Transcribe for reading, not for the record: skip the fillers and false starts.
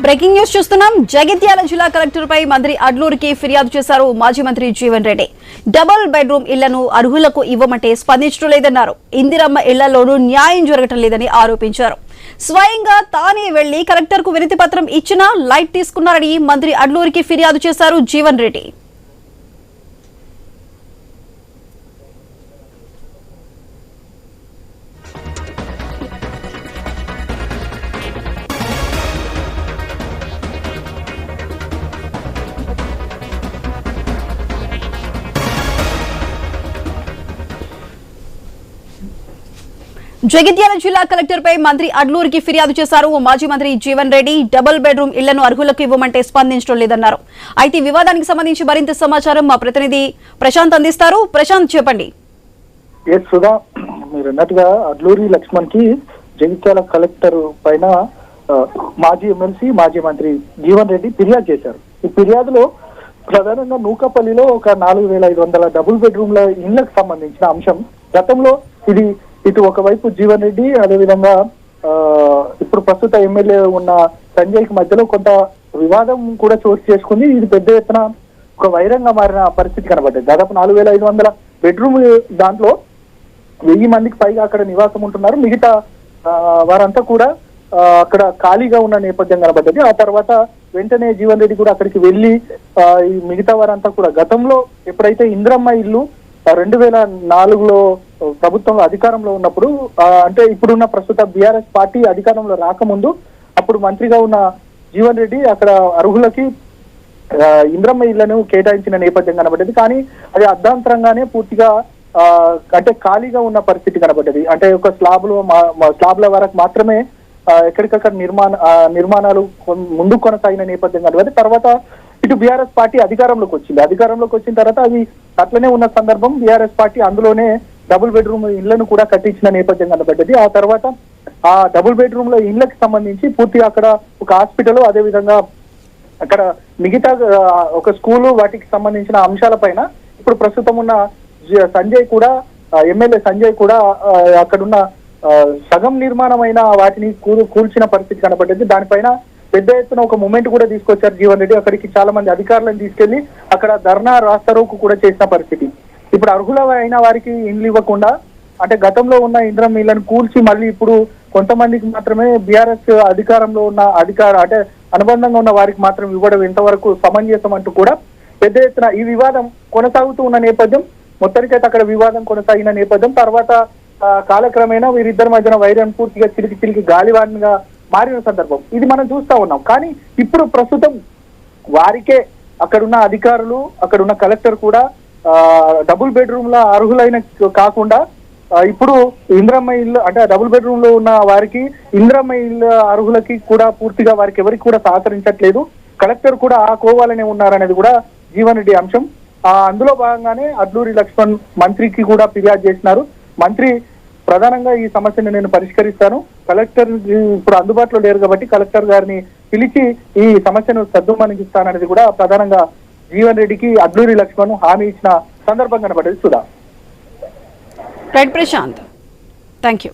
Breaking news చూస్తున్నాం. జగిత్యాల జిల్లా collector పై మంత్రి అడ్లూరికి ఫిర్యాదు చేశారు మాజీ మంత్రి జీవన్ రెడ్డి. డబుల్ బెడ్రూమ్ ఇళ్లను అర్హులకు ఇవ్వమంటే స్పందించడం లేదన్నారు. ఇందిరమ్మ ఇళ్లలోనూ న్యాయం జరగటం లేదని ఆరోపించారు. స్వయంగా తానే వెళ్లి కలెక్టర్ కు వినతి పత్రం ఇచ్చినా లైట్ తీసుకున్నారని మంత్రి అడ్లూరికి ఫిర్యాదు చేశారు జీవన్ రెడ్డి. జగిత్యాల జిల్లా కలెక్టర్ పై మంత్రి అడ్లూరికి ఫిర్యాదు చేశారు మాజీ మంత్రి జీవన్ రెడ్డి. డబుల్ బెడ్రూమ్ ఇళ్లను అర్హులకు ఇవ్వమంటే స్పందించడం లేదన్నారు. అయితే వివాదానికి సంబంధించి మరింత సమాచారం మా ప్రతినిధి ప్రశాంత్ అందిస్తారు. ప్రశాంత్, చెప్పండి. సుధా, మీరు అన్నట్టుగా అడ్లూరి లక్ష్మణ్ కి జగిత్యాల కలెక్టర్ పైన మాజీ ఎమ్మెల్సీ మాజీ మంత్రి జీవన్ రెడ్డి ఫిర్యాదు చేశారు. ఈ ఫిర్యాదులో ప్రధానంగా నూకపల్లిలో ఒక 4500 డబుల్ బెడ్రూమ్ల ఇళ్లకు సంబంధించిన అంశం. గతంలో ఇది ఇటు ఒకవైపు జీవన్ రెడ్డి, అదేవిధంగా ఇప్పుడు ప్రస్తుత ఎమ్మెల్యే ఉన్న సంజయ్ కి మధ్యలో కొంత వివాదం కూడా చోటు చేసుకుంది. ఇది పెద్ద ఎత్తున ఒక వైరంగా మారిన పరిస్థితి కనబడ్డది. దాదాపు 4500 బెడ్రూమ్, దాంట్లో 1000 మందికి పైగా అక్కడ నివాసం ఉంటున్నారు. మిగతా వారంతా కూడా అక్కడ ఖాళీగా ఉన్న నేపథ్యం కనబడ్డది. ఆ తర్వాత వెంటనే జీవన్ రెడ్డి కూడా అక్కడికి వెళ్లి ఈ మిగతా వారంతా కూడా గతంలో ఎప్పుడైతే ఇందిరమ్మ ఇల్లు 2004లో ప్రభుత్వంలో అధికారంలో ఉన్నప్పుడు, అంటే ఇప్పుడున్న ప్రస్తుత బీఆర్ఎస్ పార్టీ అధికారంలో రాకముందు అప్పుడు మంత్రిగా ఉన్న జీవన్ రెడ్డి అక్కడ అర్హులకి ఇంద్రమ్మ ఇళ్లను కేటాయించిన నేపథ్యం కనబడ్డది. కానీ అది అర్ధాంతరంగానే పూర్తిగా అంటే ఖాళీగా ఉన్న పరిస్థితి కనబడ్డది. అంటే ఒక స్లాబ్ల వరకు మాత్రమే ఎక్కడికక్కడ నిర్మాణాలు ముందుకు కొనసాగిన నేపథ్యం కనబడ్డది. తర్వాత ఇటు బీఆర్ఎస్ పార్టీ అధికారంలోకి వచ్చింది. అధికారంలోకి వచ్చిన తర్వాత అది అట్లనే ఉన్న సందర్భం బీఆర్ఎస్ పార్టీ అందులోనే డబుల్ బెడ్రూమ్ ఇళ్లను కూడా కట్టించిన నేపథ్యం కనబడ్డది. ఆ తర్వాత ఆ డబుల్ బెడ్రూమ్ లో ఇళ్లకు సంబంధించి పూర్తిగా అక్కడ ఒక హాస్పిటల్, అదేవిధంగా అక్కడ మిగతా ఒక స్కూలు, వాటికి సంబంధించిన అంశాలపైన ఇప్పుడు ప్రస్తుతం ఉన్న సంజయ్ కూడా, ఎమ్మెల్యే సంజయ్ కూడా అక్కడున్న సగం నిర్మాణమైన వాటిని కూల్చిన పరిస్థితి కనబడ్డది. దానిపైన పెద్ద ఎత్తున ఒక మూమెంట్ కూడా తీసుకొచ్చారు జీవన్ రెడ్డి. అక్కడికి చాలా మంది అధికారులను తీసుకెళ్లి అక్కడ ధర్నా రాస్తారోకు కూడా చేసిన పరిస్థితి. ఇప్పుడు అర్హులైన వారికి ఇండ్లు ఇవ్వకుండా, అంటే గతంలో ఉన్న ఇంద్రమ్మ ఇళ్లను కూల్చి మళ్ళీ ఇప్పుడు కొంతమందికి మాత్రమే బీఆర్ఎస్ అధికారంలో ఉన్న అంటే అనుబంధంగా ఉన్న వారికి మాత్రం ఇవ్వడం ఎంతవరకు సమంజసం అంటూ కూడా పెద్ద ఎత్తున ఈ వివాదం కొనసాగుతూ ఉన్న నేపథ్యం. మొత్తానికైతే అక్కడ వివాదం కొనసాగిన నేపథ్యం. తర్వాత కాలక్రమేణా వీరిద్దరి మధ్యన వైరం పూర్తిగా చిలికి గాలివాన్గా మారిన సందర్భం ఇది మనం చూస్తా ఉన్నాం. కానీ ఇప్పుడు ప్రస్తుతం వారికే అక్కడున్న అధికారులు, అక్కడున్న కలెక్టర్ కూడా డబుల్ బెడ్రూమ్ ల అర్హులైన కాకుండా ఇప్పుడు ఇంద్రమ్మ ఇల్లు, అంటే డబుల్ బెడ్రూమ్ లో ఉన్న వారికి ఇంద్రమ్మ ఇల్లు అర్హులకి కూడా పూర్తిగా వారికి ఎవరికి కూడా సహకరించట్లేదు. కలెక్టర్ కూడా ఆ కోవాలనే ఉన్నారనేది కూడా జీవన్ రెడ్డి అంశం. అందులో భాగంగానే అడ్లూరి లక్ష్మణ్ మంత్రికి కూడా ఫిర్యాదు చేసినారు. మంత్రి ప్రధానంగా ఈ సమస్యను నేను పరిష్కరిస్తాను, కలెక్టర్ ఇప్పుడు అందుబాటులో లేరు కాబట్టి కలెక్టర్ గారిని పిలిచి ఈ సమస్యను సద్దుమణిగిస్తాననేది కూడా ప్రధానంగా జీవన్ రెడ్డికి అడ్లూరి లక్ష్మణ్ హామీ ఇచ్చిన సందర్భం కనబడ్డది. Sudha. Right Prashant, thank you.